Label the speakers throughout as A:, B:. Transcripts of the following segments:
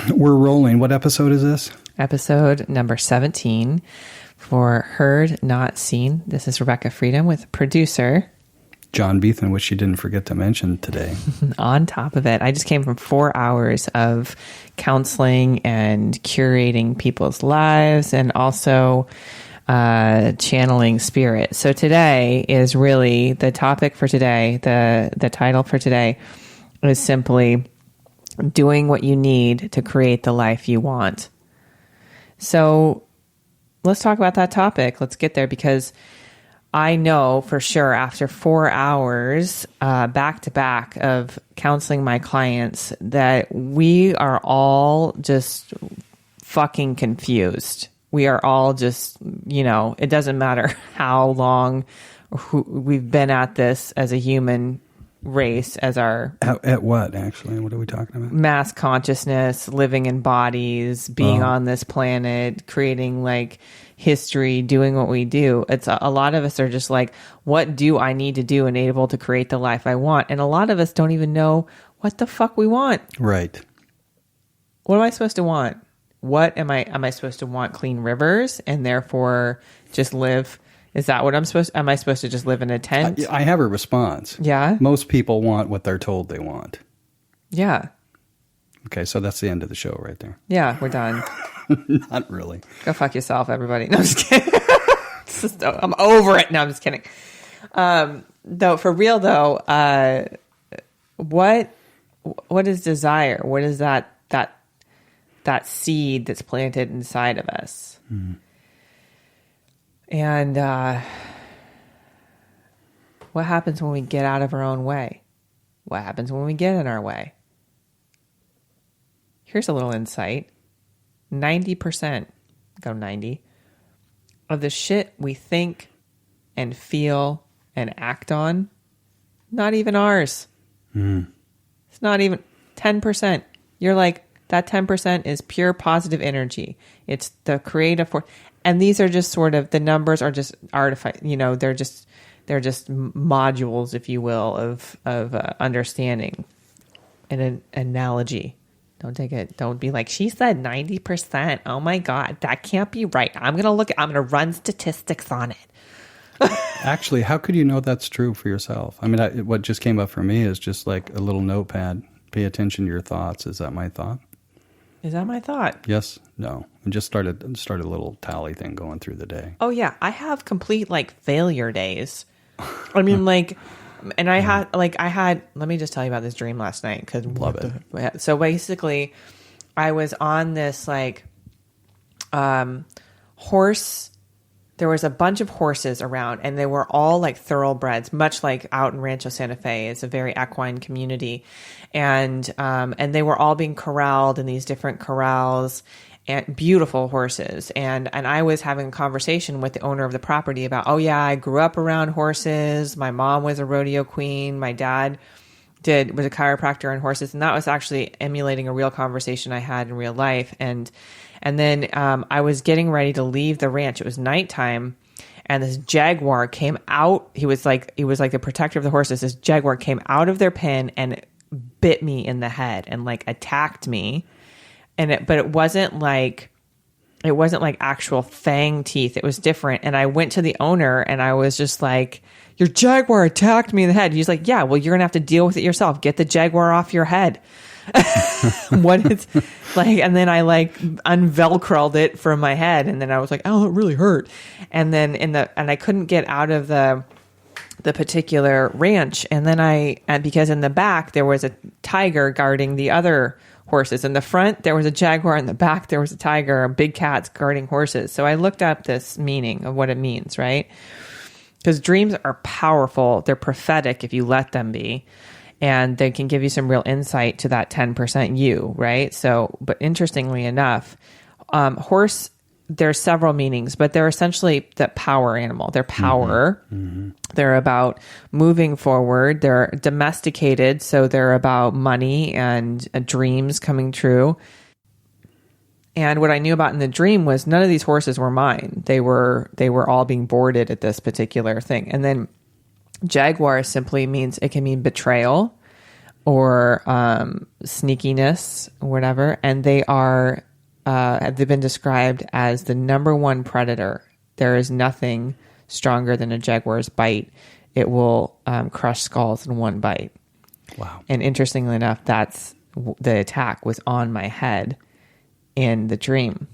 A: We're rolling. What episode is this?
B: Episode number 17 for Heard Not Seen. This is Rebekah Freedom with producer
A: John Beethan, which you didn't forget to mention today.
B: On top of it, I just came from 4 hours of counseling and curating people's lives and also channeling spirit. So today is really the topic for today. The title for today is simply doing what you need to create the life you want. So let's talk about that topic. Let's get there, because I know for sure after 4 hours back to back of counseling my clients that we are all just fucking confused. We are all just, it doesn't matter how long we've been at this as a human race, as our
A: at what actually? What are we talking about?
B: Mass consciousness, living in bodies, being on this planet, creating like history, doing what we do. It's a lot of us are just like, what do I need to do and able to create the life I want? And a lot of us don't even know what the fuck we want.
A: Right.
B: What am I supposed to want? What am I supposed to want? Clean rivers and therefore just live? Is that what am I supposed to just live in a tent?
A: I have a response.
B: Yeah.
A: Most people want what they're told they want.
B: Yeah.
A: Okay, so that's the end of the show right there.
B: Yeah, we're done.
A: Not really.
B: Go fuck yourself, everybody. No, I'm just kidding. I'm over it. No, I'm just kidding. Though, for real though, what is desire? What is that seed that's planted inside of us? Mm-hmm. And what happens when we get out of our own way? What happens when we get in our way? Here's a little insight. 90%, go 90, of the shit we think and feel and act on, not even ours. Mm. It's not even 10%. You're like, that 10% is pure positive energy. It's the creative force. And these are just sort of, the numbers are just artificial, they're just modules, if you will, of understanding. An analogy. Don't be like, she said 90%. Oh my God, that can't be right. I'm going to run statistics on it.
A: Actually, how could you know that's true for yourself? I mean, what just came up for me is just like a little notepad. Pay attention to your thoughts. Is that my thought?
B: Is that my thought?
A: Yes. No. And just started a little tally thing going through the day.
B: Oh yeah. I have complete like failure days. I mean, like, and I had, let me just tell you about this dream last night. Cause
A: love it.
B: So basically I was on this like, horse. There was a bunch of horses around and they were all like thoroughbreds, much like out in Rancho Santa Fe. It's a very equine community. And they were all being corralled in these different corrals, and beautiful horses. And I was having a conversation with the owner of the property about, oh yeah, I grew up around horses. My mom was a rodeo queen. My dad was a chiropractor on horses. And that was actually emulating a real conversation I had in real life. And then I was getting ready to leave the ranch. It was nighttime, and this jaguar came out. He was like the protector of the horses. This jaguar came out of their pen and bit me in the head and like attacked me. But it wasn't like actual fang teeth. It was different. And I went to the owner and I was just like, your jaguar attacked me in the head. He's like, yeah, well, you're gonna have to deal with it yourself. Get the jaguar off your head. What it's like, and then I like unvelcroed it from my head, and then I was like, oh, it really hurt. And then and I couldn't get out of the particular ranch, and because in the back there was a tiger guarding the other horses. In the front there was a jaguar, in the back there was a tiger, big cats guarding horses. So I looked up this meaning of what it means, right? Because dreams are powerful. They're prophetic if you let them be. And they can give you some real insight to that 10% you, right? So, but interestingly enough, horse, there's several meanings, but they're essentially the power animal. They're power. Mm-hmm. They're about moving forward. They're domesticated, so they're about money and dreams coming true. And what I knew about in the dream was none of these horses were mine. They were all being boarded at this particular thing. And then jaguar simply means, it can mean betrayal, or sneakiness or whatever. And they've been described as the number one predator. There is nothing stronger than a jaguar's bite. It will crush skulls in one bite.
A: Wow.
B: And interestingly enough, the attack was on my head in the dream.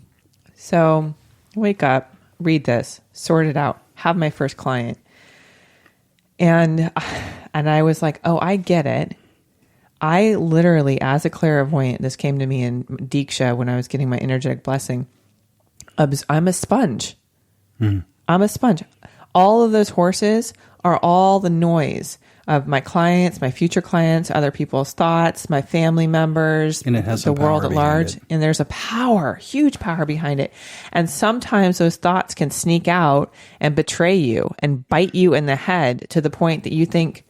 B: So wake up, read this, sort it out, have my first client. And I was like, oh, I get it. I literally, as a clairvoyant, this came to me in Diksha when I was getting my energetic blessing. I'm a sponge. I'm a sponge. All of those horses are all the noise of my clients, my future clients, other people's thoughts, my family members,
A: and it has
B: the world at large.
A: It.
B: And there's a power, huge power behind it. And sometimes those thoughts can sneak out and betray you and bite you in the head to the point that you think,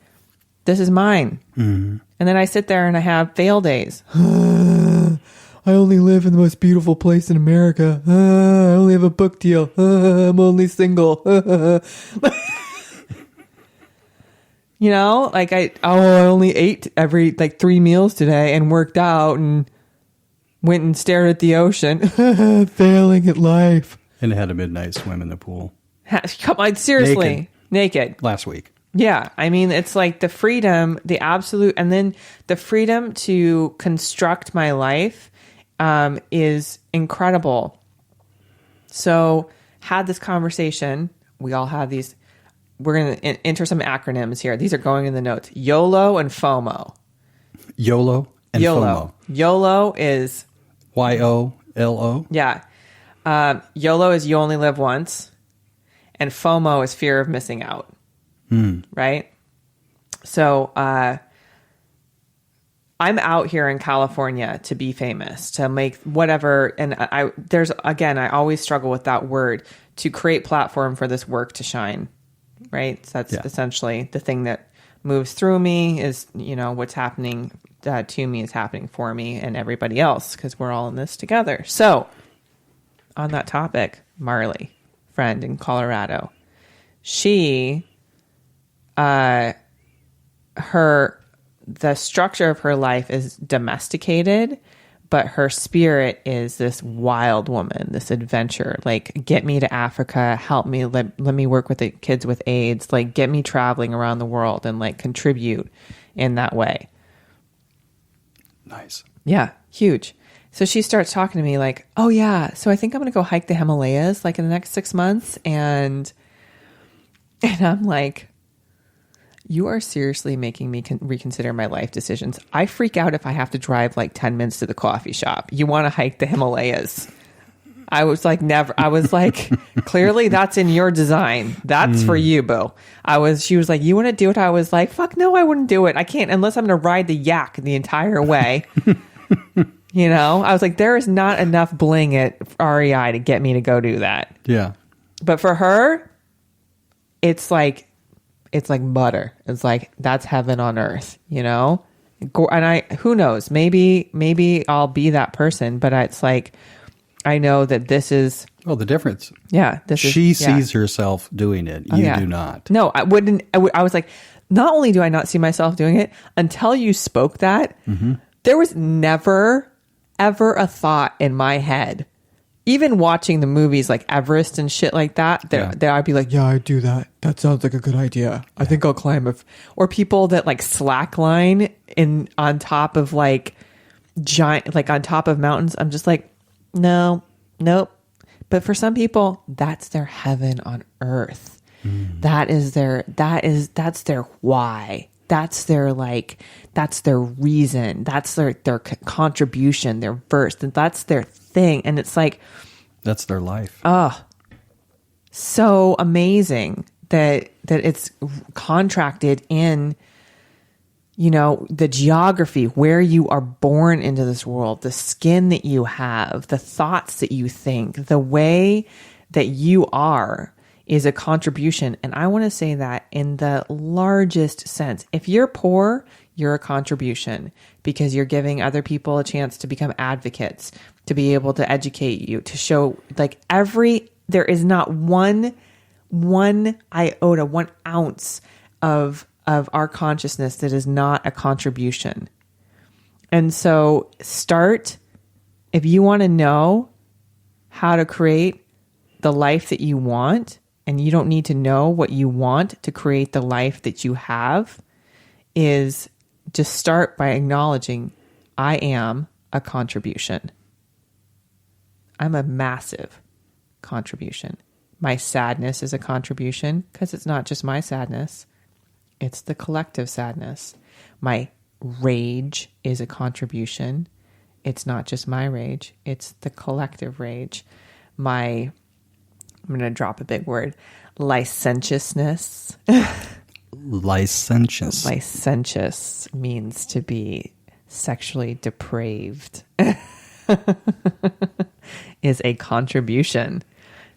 B: this is mine. And then I sit there and I have fail days. I only live in the most beautiful place in America. I only have a book deal. I'm only single. You know, like I only ate every 3 meals today and worked out and went and stared at the ocean. Failing at life.
A: And had a midnight swim in the pool.
B: Come on, seriously. Naked.
A: Last week.
B: Yeah. I mean, it's like the freedom, the absolute, and then the freedom to construct my life is incredible. So had this conversation. We all have these. We're going to enter some acronyms here. These are going in the notes. YOLO and FOMO.
A: YOLO and FOMO.
B: YOLO is...
A: YOLO?
B: Yeah. YOLO is you only live once. And FOMO is fear of missing out. Right? So I'm out here in California to be famous, to make whatever. And I always struggle with that word, to create platform for this work to shine. Right. So that's essentially the thing that moves through me is, what's happening to me is happening for me and everybody else because we're all in this together. So on that topic, Marley, friend in Colorado, she, the structure of her life is domesticated, but her spirit is this wild woman, this adventure, get me to Africa, help me, let me work with the kids with AIDS, get me traveling around the world and contribute in that way.
A: Nice.
B: Yeah. Huge. So she starts talking to me oh yeah, so I think I'm going to go hike the Himalayas in the next 6 months. And I'm like, you are seriously making me reconsider my life decisions. I freak out if I have to drive 10 minutes to the coffee shop. You want to hike the Himalayas? I was never. I was clearly that's in your design. That's for you, boo. She was you want to do it? I was fuck no, I wouldn't do it. I can't unless I'm going to ride the yak the entire way. I was there is not enough bling at REI to get me to go do that.
A: Yeah.
B: But for her, it's like butter. It's that's heaven on earth, And who knows, maybe I'll be that person, but it's I know that this is...
A: Well, the difference.
B: Yeah.
A: She sees herself doing it. You do not.
B: No, I wouldn't. I was not only do I not see myself doing it, until you spoke that, there was never, ever a thought in my head. Even watching the movies Everest and shit like that, there I'd be yeah, I'd do that. That sounds like a good idea. I think I'll climb or people that slackline on top of giant, on top of mountains. I'm just no, nope. But for some people, that's their heaven on earth. That's their why. That's their that's their reason. That's their contribution, their verse. And that's their thing. And it's
A: that's their life.
B: Oh, so amazing that it's contracted in, the geography, where you are born into this world, the skin that you have, the thoughts that you think, the way that you are is a contribution. And I want to say that in the largest sense. If you're poor, you're a contribution because you're giving other people a chance to become advocates, to be able to educate you, to show there is not one iota, 1 ounce of our consciousness that is not a contribution. And so if you want to know how to create the life that you want, and you don't need to know what you want to create the life that you have, is just start by acknowledging I am a contribution. I'm a massive contribution. My sadness is a contribution because it's not just my sadness. It's the collective sadness. My rage is a contribution. It's not just my rage. It's the collective rage. I'm going to drop a big word, licentiousness.
A: Licentious.
B: Licentious means to be sexually depraved. Is a contribution.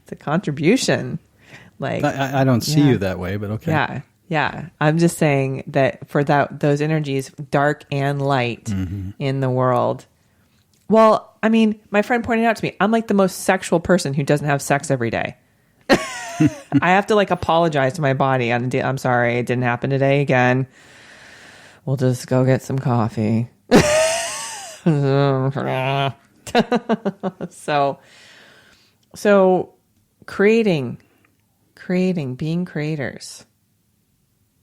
B: It's a contribution. Like
A: I don't see you that way, but okay.
B: Yeah. I'm just saying that for those energies, dark and light in the world. Well, I mean, my friend pointed out to me, I'm like the most sexual person who doesn't have sex every day. I have to like apologize to my body. I'm sorry, it didn't happen today again. We'll just go get some coffee. So creating, being creators,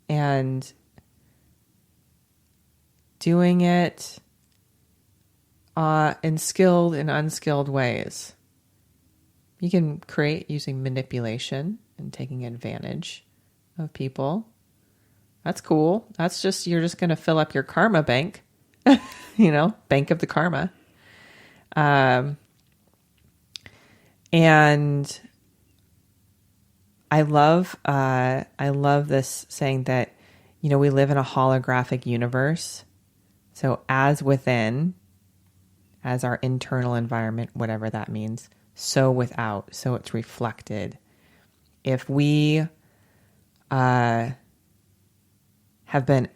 B: and doing it in skilled and unskilled ways. You can create using manipulation and taking advantage of people. That's cool. That's just, you're just going to fill up your karma bank, bank of the karma. And I love this saying that, we live in a holographic universe. So as within, as our internal environment, whatever that means, so without, so it's reflected. If we have been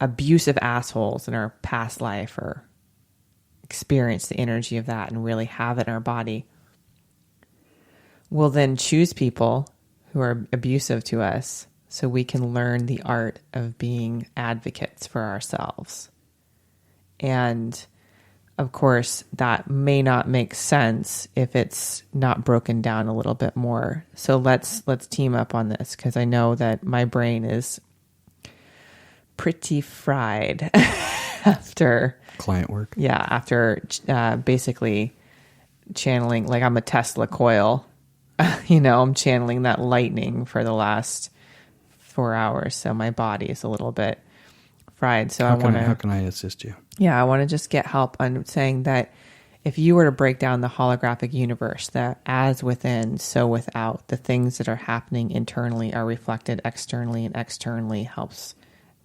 B: abusive assholes in our past life, or experienced the energy of that and really have it in our body, we'll then choose people who are abusive to us so we can learn the art of being advocates for ourselves. And of course, that may not make sense if it's not broken down a little bit more. So let's team up on this, because I know that my brain is pretty fried after
A: client work.
B: Yeah, after basically channeling, like I'm a Tesla coil. I'm channeling that lightning for the last 4 hours, so my body is a little bit fried. So how
A: can I assist you?
B: Yeah, I want to just get help on saying that if you were to break down the holographic universe, that as within, so without, the things that are happening internally are reflected externally, and externally helps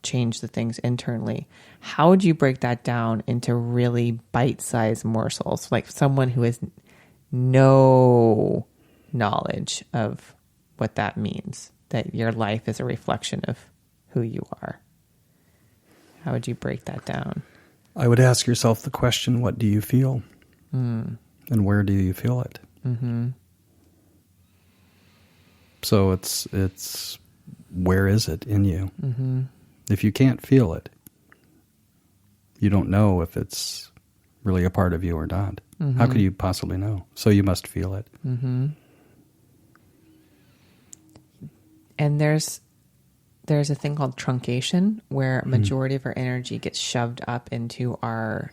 B: change the things internally. How would you break that down into really bite-sized morsels? Like someone who has no knowledge of what that means, that your life is a reflection of who you are. How would you break that down?
A: I would ask yourself the question, what do you feel? And where do you feel it? Mm-hmm. So it's where is it in you? Mm-hmm. If you can't feel it, you don't know if it's really a part of you or not. Mm-hmm. How could you possibly know? So you must feel it.
B: Mm-hmm. And there's a thing called truncation, where a majority of our energy gets shoved up into our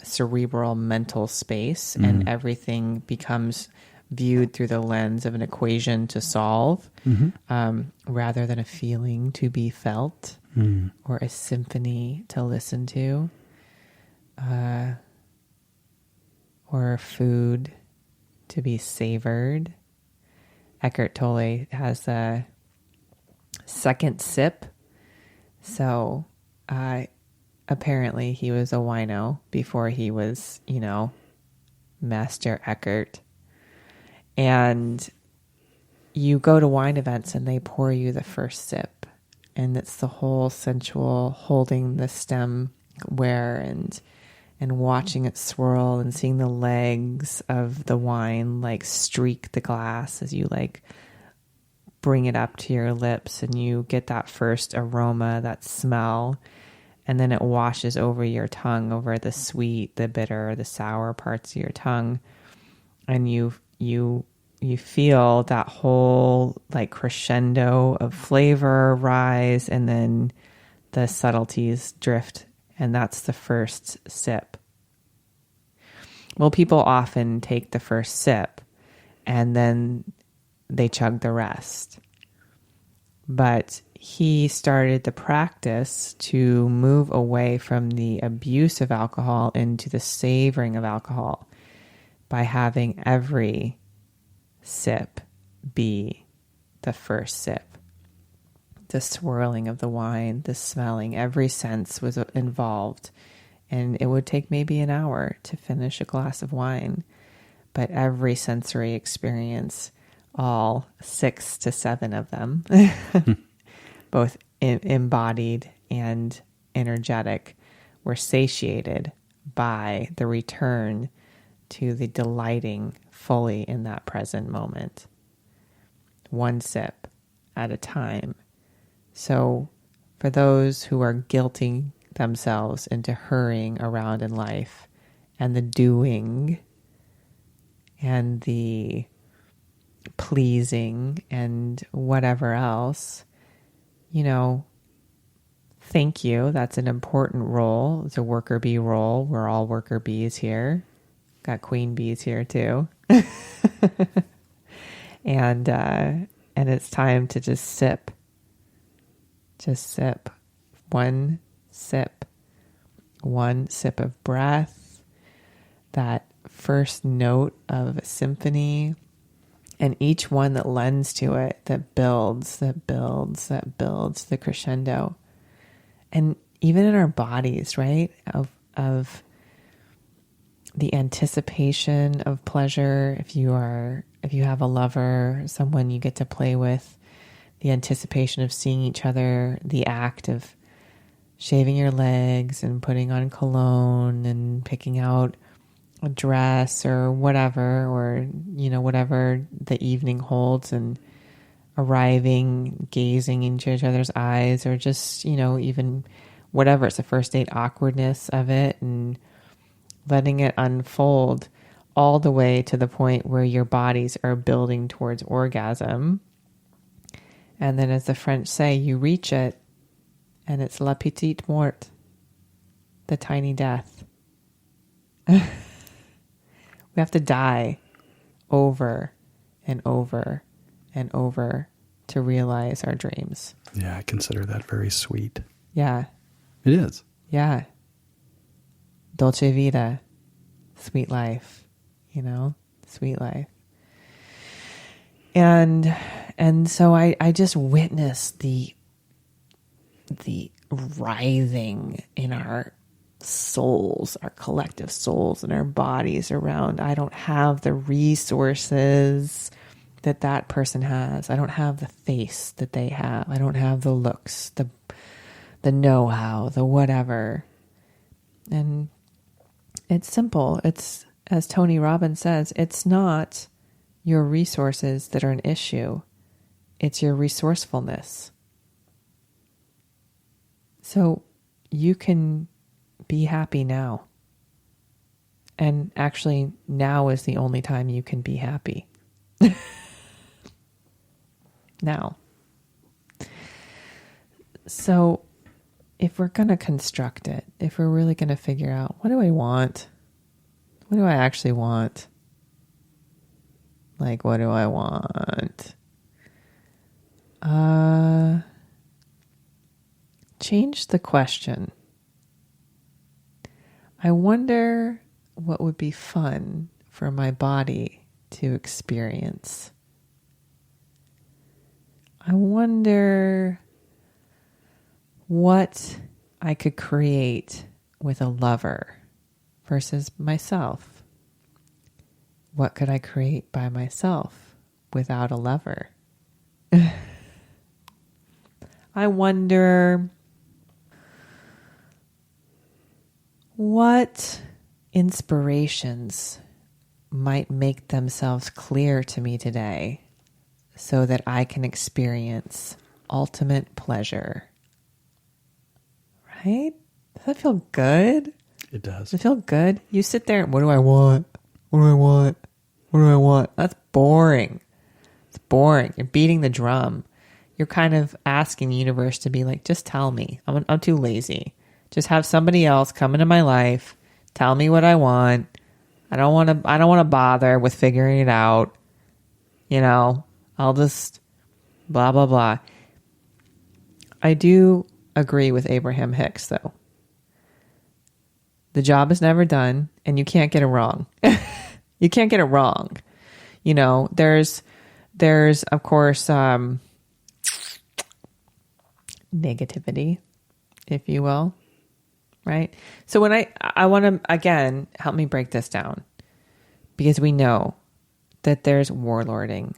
B: cerebral mental space, and everything becomes viewed through the lens of an equation to solve, rather than a feeling to be felt, or a symphony to listen to, or food to be savored. Eckhart Tolle has a second sip. So apparently he was a wino before he was, Master Eckhart. And you go to wine events and they pour you the first sip. And it's the whole sensual holding the stemware and watching it swirl and seeing the legs of the wine like streak the glass as you like bring it up to your lips, and you get that first aroma, that smell, and then it washes over your tongue, over the sweet, the bitter, the sour parts of your tongue. And you feel that whole like crescendo of flavor rise, and then the subtleties drift. And that's the first sip. Well, people often take the first sip and then they chug the rest. But he started the practice to move away from the abuse of alcohol into the savoring of alcohol by having every sip be the first sip. The swirling of the wine, the smelling, every sense was involved. And it would take maybe an hour to finish a glass of wine. But every sensory experience, all 6 to 7 of them, both embodied and energetic, were satiated by the return to the delighting fully in that present moment. One sip at a time. So for those who are guilting themselves into hurrying around in life and the doing and the pleasing and whatever else, thank you. That's an important role. It's a worker bee role. We're all worker bees here. Got queen bees here too. And it's time to just sip. Just sip. One sip of breath, that first note of a symphony, and each one that lends to it, that builds the crescendo. And even in our bodies, right? Of the anticipation of pleasure. If you have a lover, someone you get to play with, the anticipation of seeing each other, the act of shaving your legs and putting on cologne and picking out a dress or whatever, or, whatever the evening holds, and arriving, gazing into each other's eyes, or just, even whatever. It's the first date awkwardness of it, and letting it unfold all the way to the point where your bodies are building towards orgasm. And then, as the French say, you reach it, and it's la petite mort, the tiny death. We have to die over and over and over to realize our dreams.
A: Yeah, I consider that very sweet.
B: Yeah.
A: It is.
B: Yeah. Dolce vita, sweet life, sweet life. And so I just witnessed the writhing in our souls, our collective souls and our bodies around, I don't have the resources that person has. I don't have the face that they have. I don't have the looks, the know-how, the whatever. And it's simple. It's, as Tony Robbins says, it's not your resources that are an issue. It's your resourcefulness. So you can be happy now. And actually, now is the only time you can be happy. Now. So if we're going to construct it, if we're really going to figure out, what do I want? What do I actually want? Like, what do I want? Change the question. I wonder what would be fun for my body to experience. I wonder what I could create with a lover versus myself. What could I create by myself without a lover? I wonder what inspirations might make themselves clear to me today so that I can experience ultimate pleasure. Right? Does that feel good?
A: It does.
B: Does it feel good? You sit there, what do I want? What do I want? What do I want? That's boring. It's boring. You're beating the drum. You're kind of asking the universe to be like, just tell me. I'm too lazy. Just have somebody else come into my life, tell me what I want. I don't want to bother with figuring it out. You know, I'll just blah, blah, blah. I do agree with Abraham Hicks, though. The job is never done, and you can't get it wrong. You can't get it wrong. You know, there's of course, negativity, if you will, right? So when I want to, again, help me break this down, because we know that there's warlording,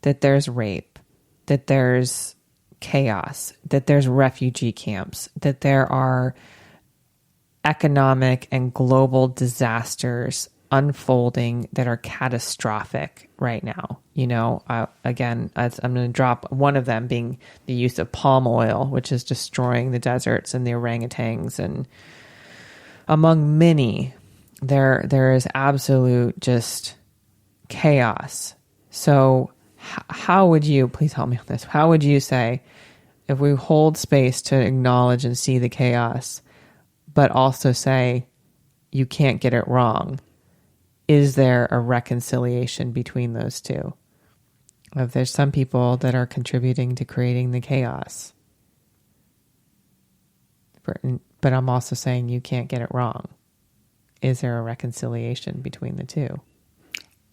B: that there's rape, that there's chaos, that there's refugee camps, that there are economic and global disasters unfolding that are catastrophic right now. You know, again, I'm going to drop one of them being the use of palm oil, which is destroying the deserts and the orangutans, and among many, there is absolute just chaos. So how would you, please help me on this, how would you say, if we hold space to acknowledge and see the chaos, but also say you can't get it wrong, is there a reconciliation between those two? If there's some people that are contributing to creating the chaos, but I'm also saying you can't get it wrong, is there a reconciliation between the two?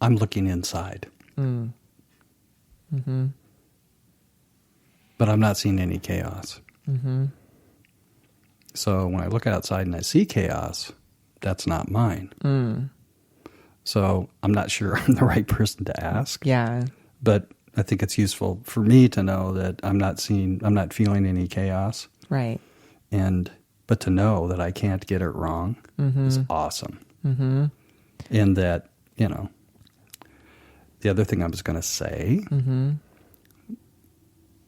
A: I'm looking inside.
B: Mm-hmm.
A: But I'm not seeing any chaos.
B: Mm-hmm.
A: So when I look outside and I see chaos, that's not mine. So I'm not sure I'm the right person to ask.
B: Yeah.
A: But I think it's useful for me to know that I'm not feeling any chaos.
B: Right.
A: But to know that I can't get it wrong is awesome. Mm-hmm. And that, you know, the other thing I was going to say,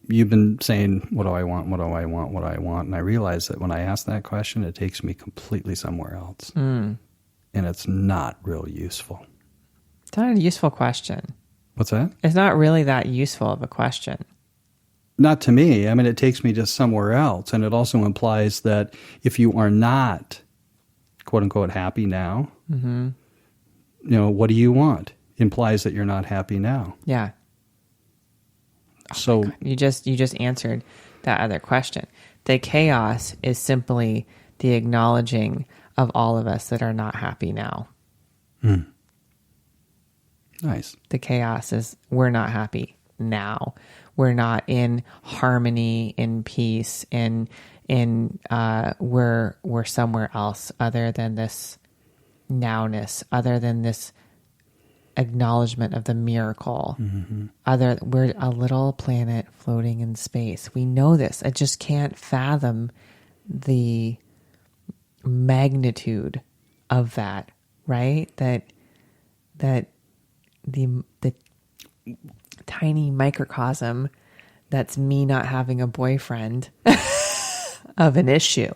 A: you've been saying, what do I want? What do I want? What do I want? And I realize that when I ask that question, it takes me completely somewhere else. And it's not real useful.
B: It's not a useful question.
A: What's that?
B: It's not really that useful of a question.
A: Not to me. I mean, it takes me just somewhere else. And it also implies that if you are not, quote unquote, happy now, you know, what do you want? Implies that you're not happy now.
B: Yeah.
A: So
B: you just answered that other question. The chaos is simply the acknowledging of all of us that are not happy now.
A: Nice.
B: The chaos is we're not happy now. We're not in harmony, in peace, we're somewhere else other than this nowness, other than this acknowledgement of the miracle. We're a little planet floating in space. We know this. I just can't fathom the magnitude of that, right? That the tiny microcosm that's me not having a boyfriend of an issue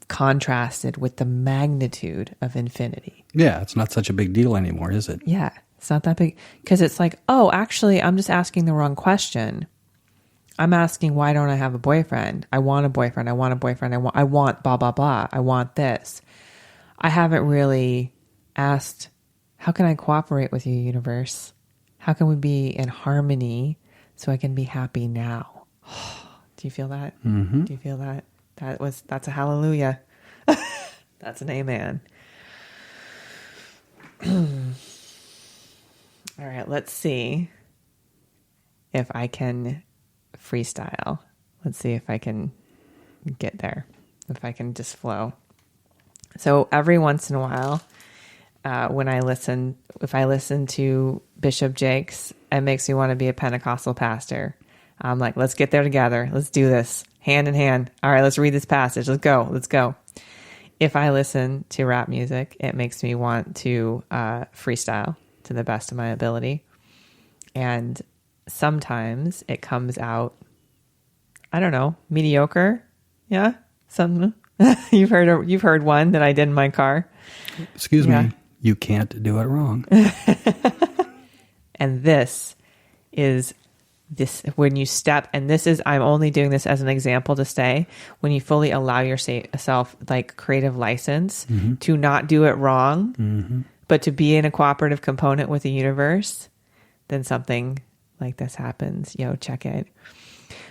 B: contrasted with the magnitude of infinity.
A: Yeah, it's not such a big deal anymore, is it?
B: Yeah, it's not that big. Because it's like, oh, actually, I'm just asking the wrong question. I'm asking, why don't I have a boyfriend? I want a boyfriend. I want a boyfriend. I want blah, blah, blah. I want this. I haven't really asked, how can I cooperate with you, universe? How can we be in harmony so I can be happy now? Do you feel that? Do you feel that? That's a hallelujah. That's an amen. All right, let's see if I can freestyle. Let's see if I can get there, if I can just flow. So every once in a while, if I listen to Bishop Jakes, it makes me want to be a Pentecostal pastor. I'm like, let's get there together. Let's do this hand in hand. All right, let's read this passage. Let's go. If I listen to rap music, it makes me want to freestyle to the best of my ability. And sometimes it comes out, I don't know, mediocre. Yeah, You've heard one that I did in my car.
A: Excuse me. You can't do it wrong.
B: And this when you step, and I'm only doing this as an example to say, when you fully allow yourself like creative license to not do it wrong, but to be in a cooperative component with the universe, then something like this happens. Check it.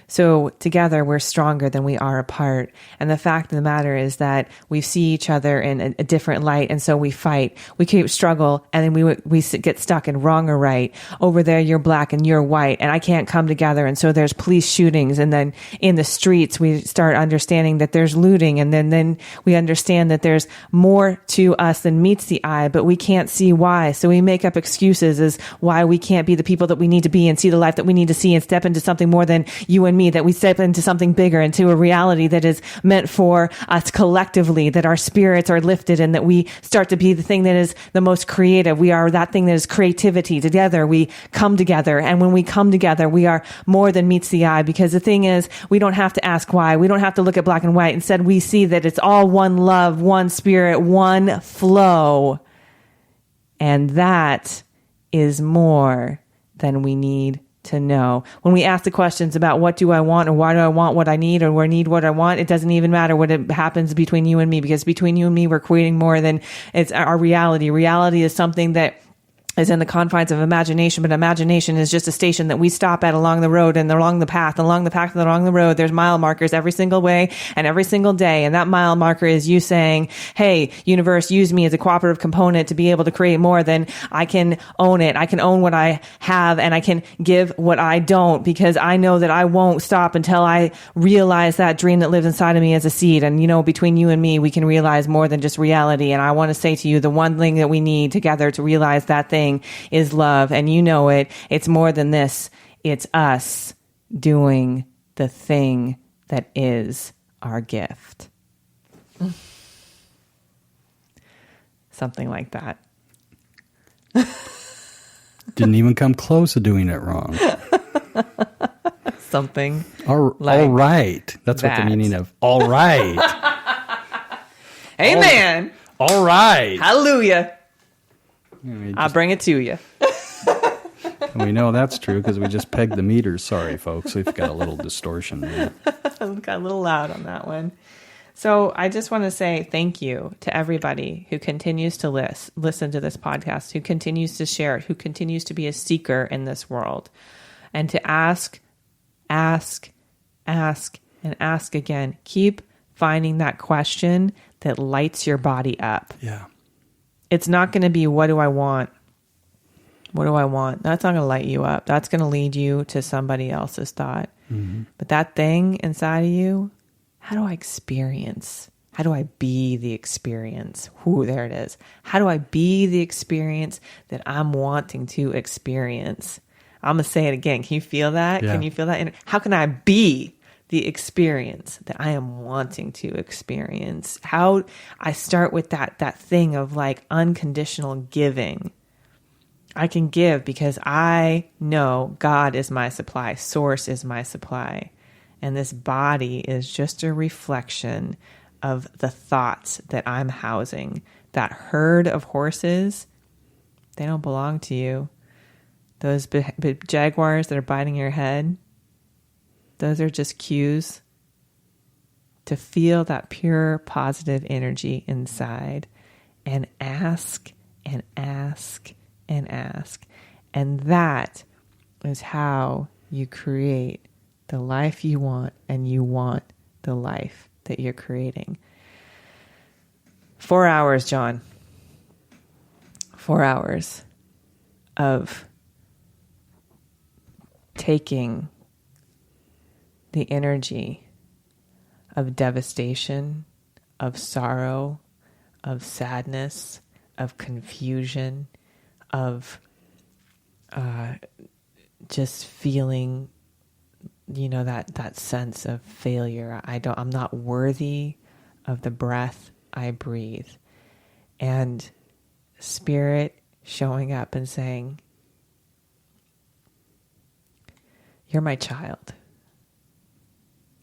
B: So together we're stronger than we are apart. And the fact of the matter is that we see each other in a different light. And so we fight, we keep struggle. And then we get stuck in wrong or right. Over there, you're black and you're white and I can't come together. And so there's police shootings. And then in the streets, we start understanding that there's looting. And then we understand that there's more to us than meets the eye, but we can't see why. So we make up excuses as why we can't be the people that we need to be and see the life that we need to see and step into something more than you and me, that we step into something bigger, into a reality that is meant for us collectively, that our spirits are lifted and that we start to be the thing that is the most creative. We are that thing that is creativity. Together, we come together. And when we come together, we are more than meets the eye, because the thing is, we don't have to ask why. We don't have to look at black and white. Instead, we see that it's all one love, one spirit, one flow. And that is more than we need to know. When we ask the questions about what do I want, or why do I want what I need, or where I need what I want, it doesn't even matter what it happens between you and me, because between you and me, we're creating more than it's our reality. Reality is something that is in the confines of imagination, but imagination is just a station that we stop at along the road, and along the road, there's mile markers every single way and every single day. And that mile marker is you saying, hey, universe, use me as a cooperative component to be able to create more than I can own it. I can own what I have, and I can give what I don't, because I know that I won't stop until I realize that dream that lives inside of me as a seed. And, between you and me, we can realize more than just reality. And I want to say to you, the one thing that we need together to realize that thing is love. And it's more than this. It's us doing the thing that is our gift. Something like that.
A: Didn't even come close to doing it wrong.
B: Something
A: all right. That's what the meaning of all right.
B: Amen.
A: All right.
B: Hallelujah. I'll bring it to you.
A: We know that's true because we just pegged the meters. Sorry, folks. We've got a little distortion there.
B: Got a little loud on that one. So I just want to say thank you to everybody who continues to listen to this podcast, who continues to share it, who continues to be a seeker in this world, and to ask, and ask again. Keep finding that question that lights your body up.
A: Yeah.
B: It's not going to be, what do I want? What do I want? That's not going to light you up. That's going to lead you to somebody else's thought. Mm-hmm. But that thing inside of you, how do I experience? How do I be the experience? There it is. How do I be the experience that I'm wanting to experience? I'm going to say it again. Can you feel that?
A: Yeah.
B: Can you feel that? How can I be the experience that I am wanting to experience? How I start with that thing of like unconditional giving. I can give because I know God is my supply, source is my supply. And this body is just a reflection of the thoughts that I'm housing. That herd of horses, they don't belong to you. Those jaguars that are biting your head, those are just cues to feel that pure positive energy inside and ask and ask and ask. And that is how you create the life you want, and you want the life that you're creating. 4 hours, John. 4 hours of taking the energy of devastation, of sorrow, of sadness, of confusion, of just feeling, that sense of failure. I'm not worthy of the breath I breathe. And Spirit showing up and saying, you're my child.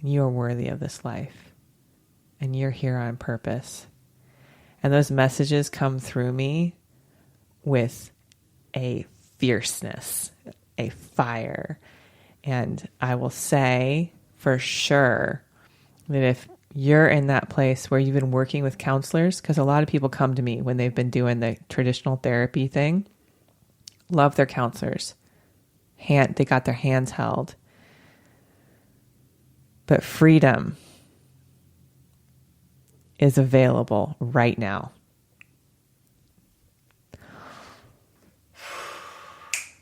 B: You are worthy of this life. and you're here on purpose. And those messages come through me with a fierceness, a fire. And I will say for sure that if you're in that place where you've been working with counselors, because a lot of people come to me when they've been doing the traditional therapy thing, love their counselors. They got their hands held. But freedom is available right now.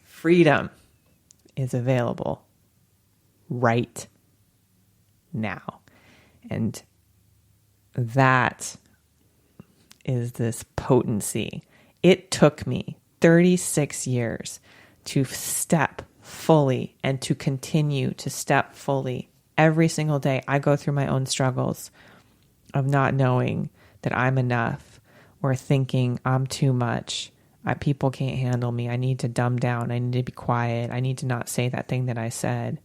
B: Freedom is available right now. And that is this potency. It took me 36 years to step fully and to continue to step fully. Every single day I go through my own struggles of not knowing that I'm enough or thinking I'm too much. People can't handle me. I need to dumb down. I need to be quiet. I need to not say that thing that I said.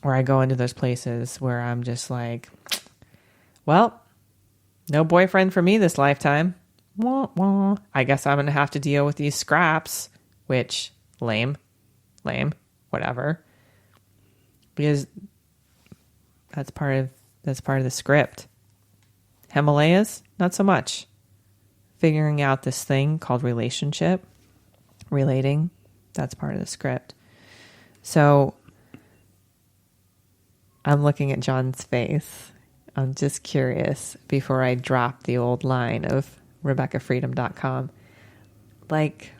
B: Or I go into those places where I'm just like, well, no boyfriend for me this lifetime. Wah, wah. I guess I'm going to have to deal with these scraps, which lame, whatever. Because that's part of the script. Himalayas, not so much. Figuring out this thing called relating, that's part of the script. So I'm looking at John's face. I'm just curious before I drop the old line of RebekahFreedom.com. Like,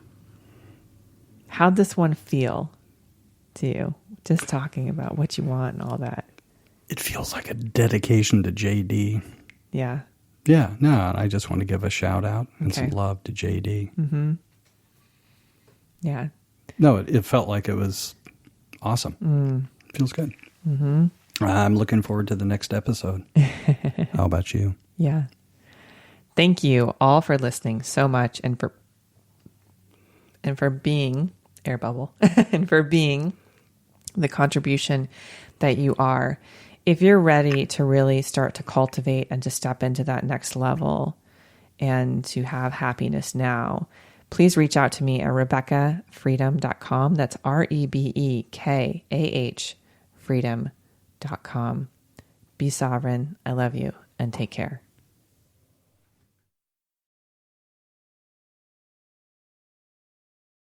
B: how'd this one feel to you? Just talking about what you want and all that.
A: It feels like a dedication to JD.
B: Yeah.
A: Yeah, no, I just want to give a shout out and some love to JD.
B: Mm-hmm. Yeah.
A: No, it felt like it was awesome. Feels good. Mm-hmm. I'm looking forward to the next episode. How about you?
B: Yeah. Thank you all for listening so much and for being air bubble and for being the contribution that you are. If you're ready to really start to cultivate and to step into that next level and to have happiness now, please reach out to me at RebekahFreedom.com. That's REBEKAH freedom.com. Be sovereign. I love you and take care.